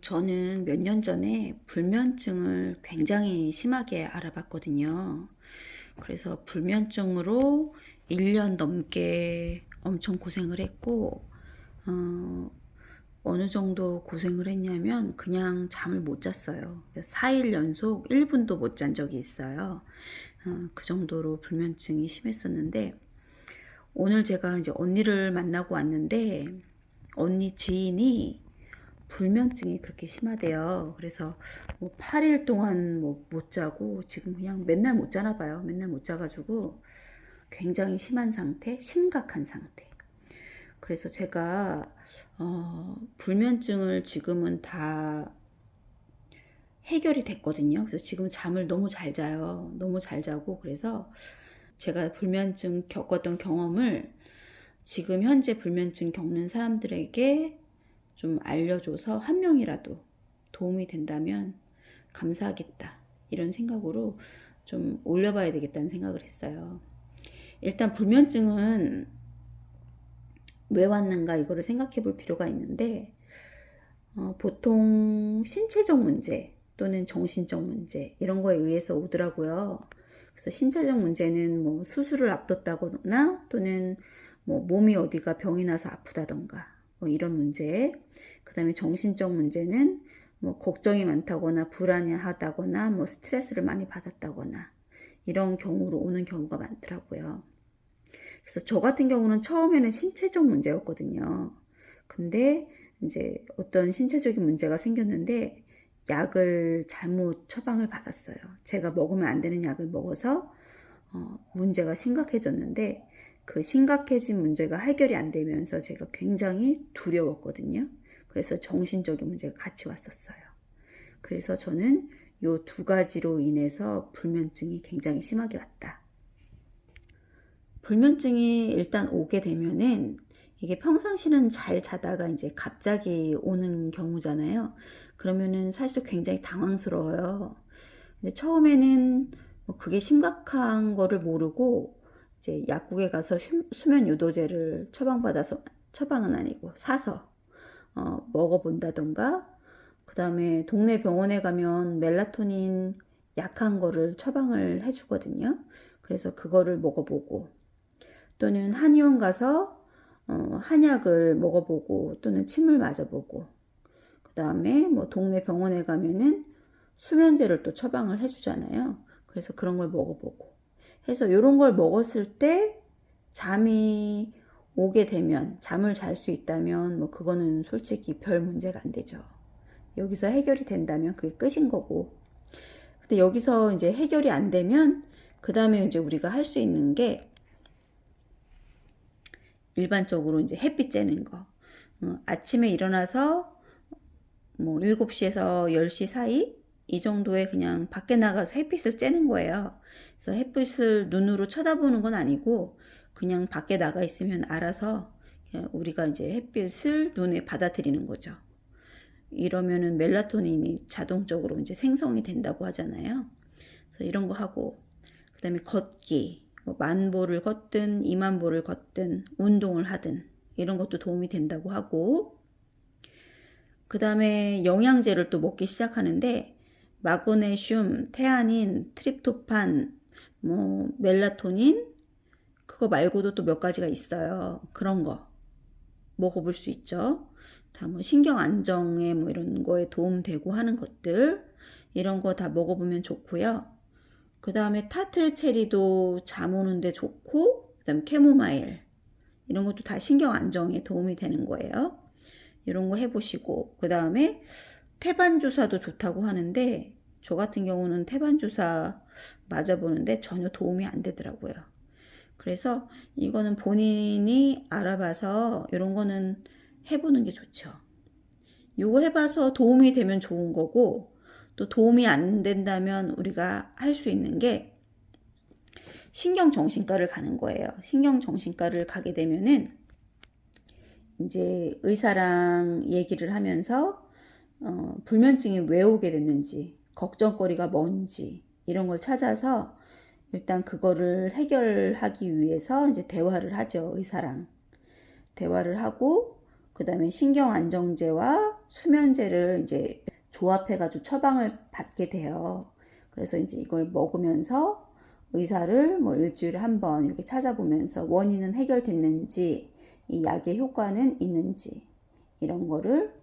저는 몇 년 전에 불면증을 굉장히 심하게 알아봤거든요. 그래서 불면증으로 1년 넘게 엄청 고생을 했고, 어, 어느 정도 고생을 했냐면 그냥 잠을 못 잤어요. 4일 연속 1분도 못 잔 적이 있어요. 그 정도로 불면증이 심했었는데, 오늘 제가 이제 언니를 만나고 왔는데, 언니 지인이 불면증이 그렇게 심하대요. 그래서 뭐 8일 동안 뭐 못 자고 지금 그냥 맨날 못 자나 봐요. 맨날 못 자가지고 굉장히 심한 상태, 심각한 상태. 그래서 제가 불면증을 지금은 다 해결이 됐거든요. 그래서 지금 잠을 너무 잘 자요. 너무 잘 자고 그래서 제가 불면증 겪었던 경험을 지금 현재 불면증 겪는 사람들에게 좀 알려줘서 한 명이라도 도움이 된다면 감사하겠다. 이런 생각으로 좀 올려봐야 되겠다는 생각을 했어요. 일단 불면증은 왜 왔는가 이거를 생각해 볼 필요가 있는데, 보통 신체적 문제 또는 정신적 문제 이런 거에 의해서 오더라고요. 그래서 신체적 문제는 뭐 수술을 앞뒀다거나 또는 뭐 몸이 어디가 병이 나서 아프다던가 뭐 이런 문제. 그 다음에 정신적 문제는 뭐 걱정이 많다거나 불안해하다거나 뭐 스트레스를 많이 받았다거나 이런 경우로 오는 경우가 많더라고요. 그래서 저 같은 경우는 처음에는 신체적 문제였거든요. 근데 이제 어떤 신체적인 문제가 생겼는데 약을 잘못 처방을 받았어요. 제가 먹으면 안 되는 약을 먹어서 문제가 심각해졌는데 그 심각해진 문제가 해결이 안 되면서 제가 굉장히 두려웠거든요. 그래서 정신적인 문제가 같이 왔었어요. 그래서 저는 요 두 가지로 인해서 불면증이 굉장히 심하게 왔다. 불면증이 일단 오게 되면은 이게 평상시는 잘 자다가 이제 갑자기 오는 경우잖아요. 그러면은 사실 굉장히 당황스러워요. 근데 처음에는 뭐 그게 심각한 거를 모르고 이제 약국에 가서 수면 유도제를 처방받아서, 처방은 아니고 사서 먹어본다던가, 그 다음에 동네 병원에 가면 멜라토닌 약한 거를 처방을 해주거든요. 그래서 그거를 먹어보고, 또는 한의원 가서 한약을 먹어보고 또는 침을 맞아보고, 그 다음에 뭐 동네 병원에 가면은 수면제를 또 처방을 해주잖아요. 그래서 그런 걸 먹어보고 해서 이런 걸 먹었을 때 잠이 오게 되면, 잠을 잘 수 있다면 뭐 그거는 솔직히 별 문제가 안 되죠. 여기서 해결이 된다면 그게 끝인 거고. 근데 여기서 이제 해결이 안 되면 그 다음에 이제 우리가 할 수 있는 게 일반적으로 이제 햇빛 쬐는 거. 아침에 일어나서 뭐 7시에서 10시 사이 이 정도에 그냥 밖에 나가서 햇빛을 쬐는 거예요. 그래서 햇빛을 눈으로 쳐다보는 건 아니고 그냥 밖에 나가 있으면 알아서 우리가 이제 햇빛을 눈에 받아들이는 거죠. 이러면은 멜라토닌이 자동적으로 이제 생성이 된다고 하잖아요. 그래서 이런 거 하고, 그다음에 걷기, 뭐 만보를 걷든 2만보를 걷든 운동을 하든 이런 것도 도움이 된다고 하고, 그 다음에 영양제를 또 먹기 시작하는데 마그네슘, 태아닌, 트립토판, 뭐 멜라토닌, 그거 말고도 또 몇 가지가 있어요. 그런 거 먹어볼 수 있죠. 다 뭐 신경 안정에 뭐 이런 거에 도움되고 하는 것들, 이런 거 다 먹어보면 좋고요. 그 다음에 타트 체리도 잠 오는데 좋고, 그 다음 캐모마일 이런 것도 다 신경 안정에 도움이 되는 거예요. 이런 거 해보시고, 그 다음에 태반 주사도 좋다고 하는데 저 같은 경우는 태반 주사 맞아보는데 전혀 도움이 안 되더라고요. 그래서 이거는 본인이 알아봐서 이런 거는 해보는 게 좋죠. 요거 해봐서 도움이 되면 좋은 거고, 또 도움이 안 된다면 우리가 할 수 있는 게 신경정신과를 가는 거예요. 신경정신과를 가게 되면은 이제 의사랑 얘기를 하면서 불면증이 왜 오게 됐는지, 걱정거리가 뭔지 이런 걸 찾아서 일단 그거를 해결하기 위해서 이제 대화를 하죠. 의사랑 대화를 하고, 그다음에 신경안정제와 수면제를 이제 조합해가지고 처방을 받게 돼요. 그래서 이제 이걸 먹으면서 의사를 뭐 일주일에 한 번 이렇게 찾아보면서 원인은 해결됐는지, 이 약의 효과는 있는지, 이런 거를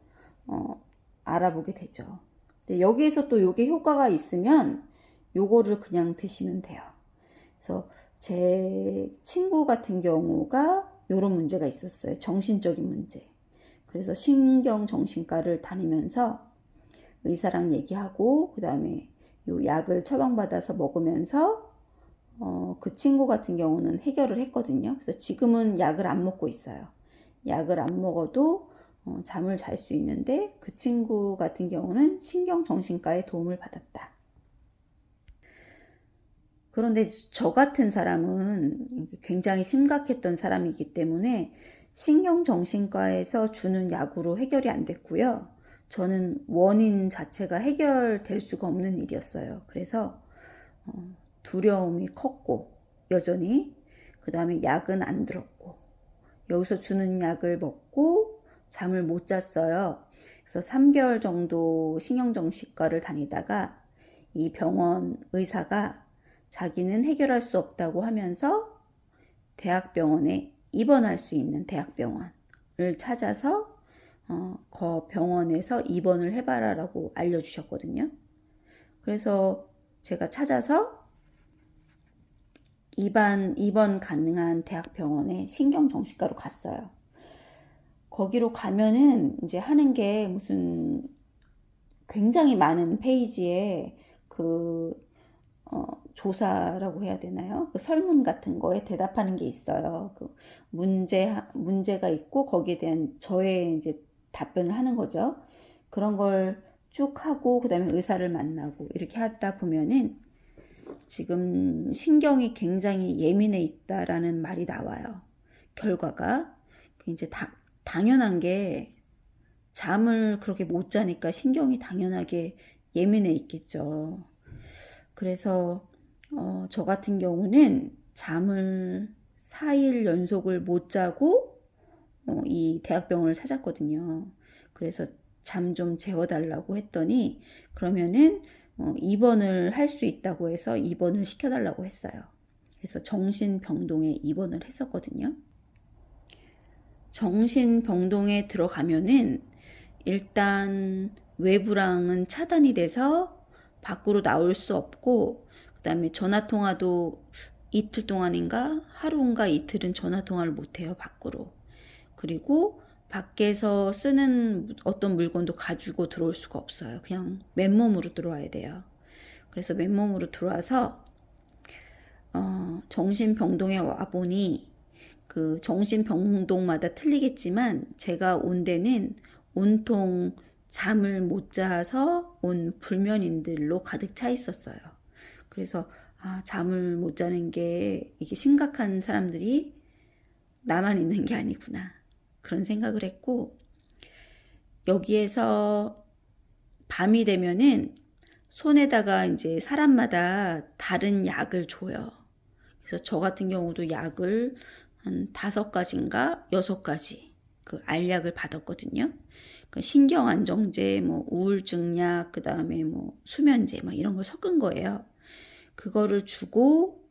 알아보게 되죠. 근데 여기에서 또 요게 효과가 있으면 요거를 그냥 드시면 돼요. 그래서 제 친구 같은 경우가 요런 문제가 있었어요. 정신적인 문제. 그래서 신경정신과를 다니면서 의사랑 얘기하고 그 다음에 요 약을 처방받아서 먹으면서 그 친구 같은 경우는 해결을 했거든요. 그래서 지금은 약을 안 먹고 있어요. 약을 안 먹어도 잠을 잘 수 있는데, 그 친구 같은 경우는 신경정신과의 도움을 받았다. 그런데 저 같은 사람은 굉장히 심각했던 사람이기 때문에 신경정신과에서 주는 약으로 해결이 안 됐고요. 저는 원인 자체가 해결될 수가 없는 일이었어요. 그래서 두려움이 컸고, 여전히 그 다음에 약은 안 들었고, 여기서 주는 약을 먹고 잠을 못 잤어요. 그래서 3개월 정도 신경정신과를 다니다가 이 병원 의사가 자기는 해결할 수 없다고 하면서 대학병원에 입원할 수 있는 대학병원을 찾아서 그 병원에서 입원을 해봐라라고 알려주셨거든요. 그래서 제가 찾아서 입원 가능한 대학병원에 신경정신과로 갔어요. 거기로 가면은 이제 하는 게 무슨 굉장히 많은 페이지에 조사라고 해야 되나요? 그 설문 같은 거에 대답하는 게 있어요. 그 문제가 있고 거기에 대한 저의 이제 답변을 하는 거죠. 그런 걸 쭉 하고 그다음에 의사를 만나고 이렇게 하다 보면은 지금 신경이 굉장히 예민해 있다라는 말이 나와요. 결과가 이제 당연한 게, 잠을 그렇게 못 자니까 신경이 당연하게 예민해 있겠죠. 그래서 저 같은 경우는 잠을 4일 연속을 못 자고 이 대학병원을 찾았거든요. 그래서 잠 좀 재워달라고 했더니 그러면은 입원을 할 수 있다고 해서 입원을 시켜달라고 했어요. 그래서 정신병동에 입원을 했었거든요. 정신병동에 들어가면은 일단 외부랑은 차단이 돼서 밖으로 나올 수 없고, 그 다음에 전화통화도 이틀 동안인가 하루인가 이틀은 전화통화를 못해요, 밖으로. 그리고 밖에서 쓰는 어떤 물건도 가지고 들어올 수가 없어요. 그냥 맨몸으로 들어와야 돼요. 그래서 맨몸으로 들어와서 정신병동에 와보니, 그 정신병동마다 틀리겠지만 제가 온 데는 온통 잠을 못 자서 온 불면인들로 가득 차 있었어요. 그래서 잠을 못 자는 게 이게 심각한 사람들이 나만 있는 게 아니구나, 그런 생각을 했고, 여기에서 밤이 되면은 손에다가 이제 사람마다 다른 약을 줘요. 그래서 저 같은 경우도 약을 한 5가지인가 6가지 그 알약을 받았거든요. 그 신경안정제, 뭐 우울증약, 그 다음에 뭐 수면제, 막 이런 거 섞은 거예요. 그거를 주고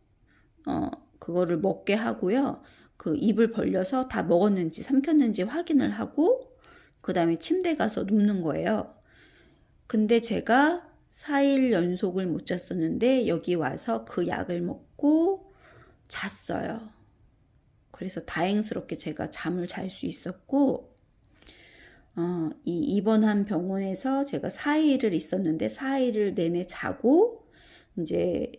그거를 먹게 하고요. 그 입을 벌려서 다 먹었는지 삼켰는지 확인을 하고 그 다음에 침대 가서 눕는 거예요. 근데 제가 4일 연속을 못 잤었는데 여기 와서 그 약을 먹고 잤어요. 그래서 다행스럽게 제가 잠을 잘 수 있었고, 이 입원한 병원에서 제가 4일을 있었는데 4일을 내내 자고 이제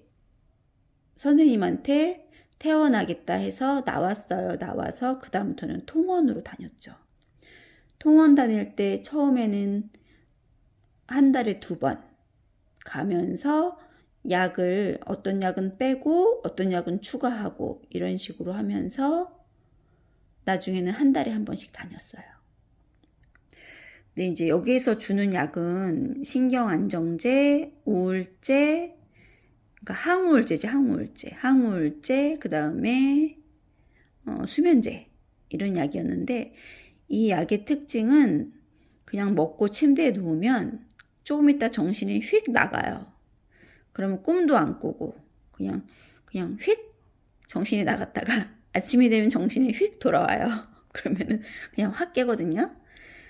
선생님한테 퇴원하겠다 해서 나왔어요. 나와서 그 다음부터는 통원으로 다녔죠. 통원 다닐 때 처음에는 한 달에 2번 가면서 약을, 어떤 약은 빼고 어떤 약은 추가하고 이런 식으로 하면서 나중에는 한 달에 한 번씩 다녔어요. 근데 이제 여기에서 주는 약은 신경안정제, 우울제, 그러니까 항우울제, 그 다음에 수면제, 이런 약이었는데 이 약의 특징은 그냥 먹고 침대에 누우면 조금 있다 정신이 휙 나가요. 그러면 꿈도 안 꾸고 그냥 휙 정신이 나갔다가 아침이 되면 정신이 휙 돌아와요. 그러면은 그냥 확 깨거든요.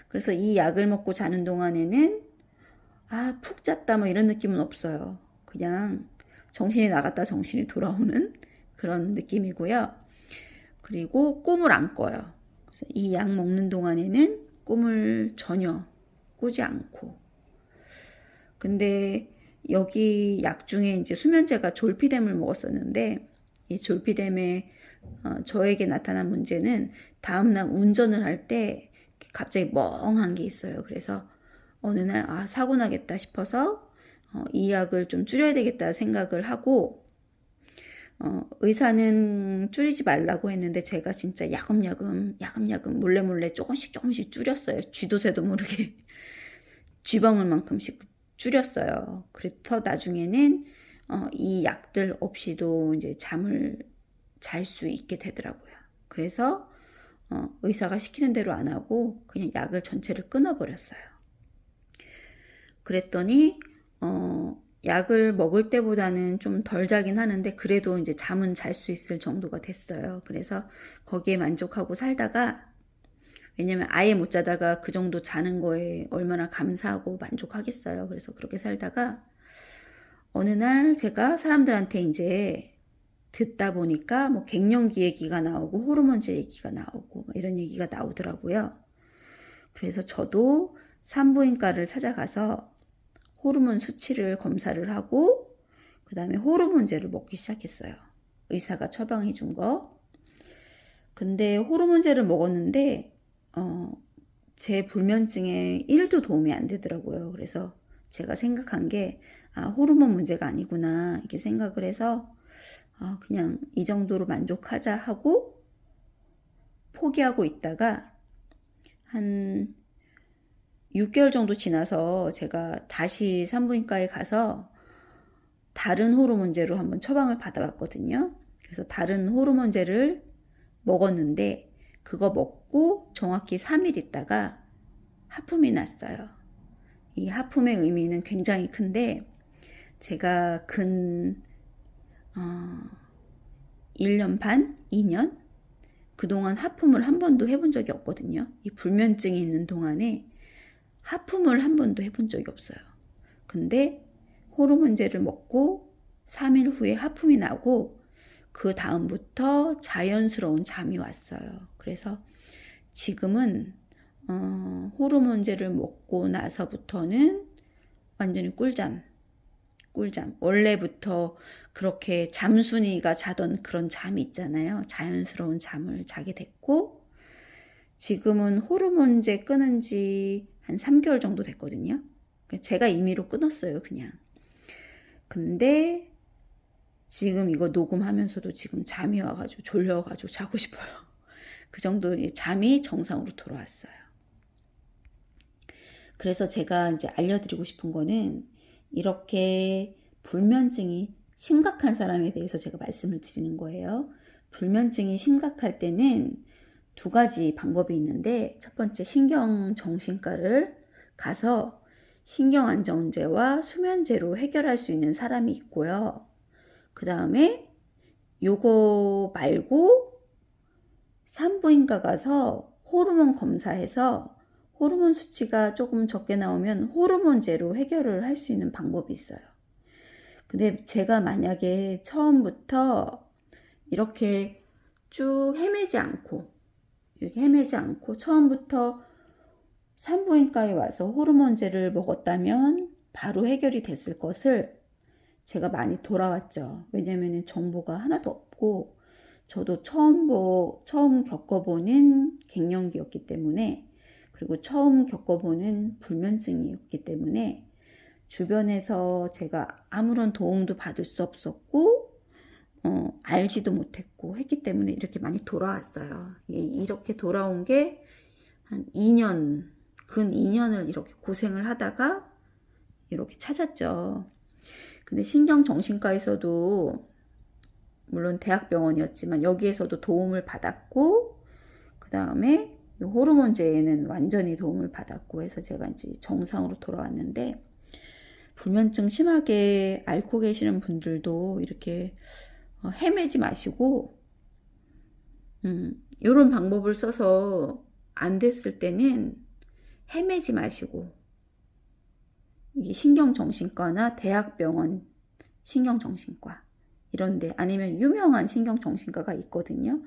그래서 이 약을 먹고 자는 동안에는 푹 잤다 뭐 이런 느낌은 없어요. 그냥 정신이 나갔다 정신이 돌아오는 그런 느낌이고요. 그리고 꿈을 안 꿔요. 그래서 이 약 먹는 동안에는 꿈을 전혀 꾸지 않고. 근데 여기 약 중에 이제 수면제가 졸피뎀을 먹었었는데 이 졸피뎀에 저에게 나타난 문제는 다음날 운전을 할 때 갑자기 멍한 게 있어요. 그래서 어느 날 사고 나겠다 싶어서 이 약을 좀 줄여야 되겠다 생각을 하고 의사는 줄이지 말라고 했는데 제가 진짜 야금야금 몰래 조금씩 줄였어요. 쥐도 새도 모르게 쥐방울만큼씩 줄였어요. 그래서 나중에는 이 약들 없이도 이제 잠을 잘 수 있게 되더라고요. 그래서 의사가 시키는 대로 안 하고 그냥 약을 전체를 끊어버렸어요. 그랬더니 약을 먹을 때보다는 좀 덜 자긴 하는데 그래도 이제 잠은 잘 수 있을 정도가 됐어요. 그래서 거기에 만족하고 살다가, 왜냐면 아예 못 자다가 그 정도 자는 거에 얼마나 감사하고 만족하겠어요. 그래서 그렇게 살다가 어느 날 제가 사람들한테 이제 듣다 보니까 뭐 갱년기 얘기가 나오고 호르몬제 얘기가 나오고 이런 얘기가 나오더라고요. 그래서 저도 산부인과를 찾아가서 호르몬 수치를 검사를 하고 그 다음에 호르몬제를 먹기 시작했어요. 의사가 처방해 준 거. 근데 호르몬제를 먹었는데 제 불면증에 1도 도움이 안 되더라고요. 그래서 제가 생각한 게 호르몬 문제가 아니구나 이렇게 생각을 해서 그냥 이 정도로 만족하자 하고 포기하고 있다가 한 6개월 정도 지나서 제가 다시 산부인과에 가서 다른 호르몬제로 한번 처방을 받아봤거든요. 그래서 다른 호르몬제를 먹었는데 그거 먹고 정확히 3일 있다가 하품이 났어요. 이 하품의 의미는 굉장히 큰데 제가 근 1년 반? 2년? 그동안 하품을 한 번도 해본 적이 없거든요. 이 불면증이 있는 동안에 하품을 한 번도 해본 적이 없어요. 근데 호르몬제를 먹고 3일 후에 하품이 나고 그 다음부터 자연스러운 잠이 왔어요. 그래서 지금은 호르몬제를 먹고 나서부터는 완전히 꿀잠. 원래부터 그렇게 잠순이가 자던 그런 잠이 있잖아요. 자연스러운 잠을 자게 됐고 지금은 호르몬제 끊은 지 한 3개월 정도 됐거든요. 제가 임의로 끊었어요, 그냥. 근데 지금 이거 녹음하면서도 지금 잠이 와가지고 졸려가지고 자고 싶어요. 그 정도 잠이 정상으로 돌아왔어요. 그래서 제가 이제 알려드리고 싶은 거는 이렇게 불면증이 심각한 사람에 대해서 제가 말씀을 드리는 거예요. 불면증이 심각할 때는 2가지 방법이 있는데 첫 번째 신경정신과를 가서 신경안정제와 수면제로 해결할 수 있는 사람이 있고요. 그 다음에 요거 말고 산부인과 가서 호르몬 검사해서 호르몬 수치가 조금 적게 나오면 호르몬제로 해결을 할 수 있는 방법이 있어요. 근데 제가 만약에 처음부터 이렇게 쭉 이렇게 헤매지 않고 처음부터 산부인과에 와서 호르몬제를 먹었다면 바로 해결이 됐을 것을 제가 많이 돌아왔죠. 왜냐하면 정보가 하나도 없고 저도 처음 겪어보는 갱년기였기 때문에 그리고 처음 겪어보는 불면증이었기 때문에 주변에서 제가 아무런 도움도 받을 수 없었고 알지도 못했고 했기 때문에 이렇게 많이 돌아왔어요. 이렇게 돌아온 게 한 2년, 근 2년을 이렇게 고생을 하다가 이렇게 찾았죠. 근데 신경정신과에서도 물론 대학병원이었지만 여기에서도 도움을 받았고 그 다음에 이 호르몬제에는 완전히 도움을 받았고 해서 제가 이제 정상으로 돌아왔는데, 불면증 심하게 앓고 계시는 분들도 이렇게 헤매지 마시고, 이런 방법을 써서 안 됐을 때는 헤매지 마시고, 이게 신경정신과나 대학병원 신경정신과 이런데, 아니면 유명한 신경정신과가 있거든요.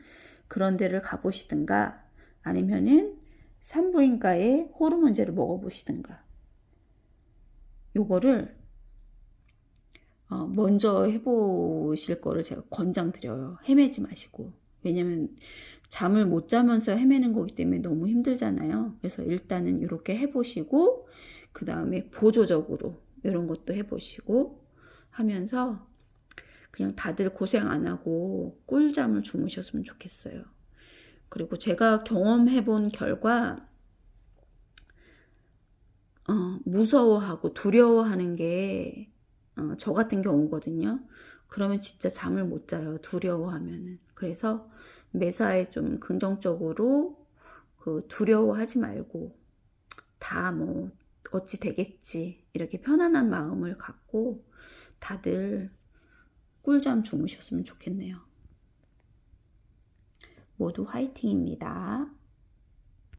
그런 데를 가보시든가, 아니면은 산부인과에 호르몬제를 먹어보시든가. 요거를 먼저 해보실 거를 제가 권장드려요. 헤매지 마시고. 왜냐면 잠을 못 자면서 헤매는 거기 때문에 너무 힘들잖아요. 그래서 일단은 이렇게 해보시고, 그 다음에 보조적으로 이런 것도 해보시고 하면서 그냥 다들 고생 안 하고 꿀잠을 주무셨으면 좋겠어요. 그리고 제가 경험해본 결과, 무서워하고 두려워하는 게 저 같은 경우거든요. 그러면 진짜 잠을 못 자요, 두려워하면은. 그래서 매사에 좀 긍정적으로 두려워하지 말고, 다 뭐 어찌 되겠지, 이렇게 편안한 마음을 갖고 다들 꿀잠 주무셨으면 좋겠네요. 모두 화이팅입니다.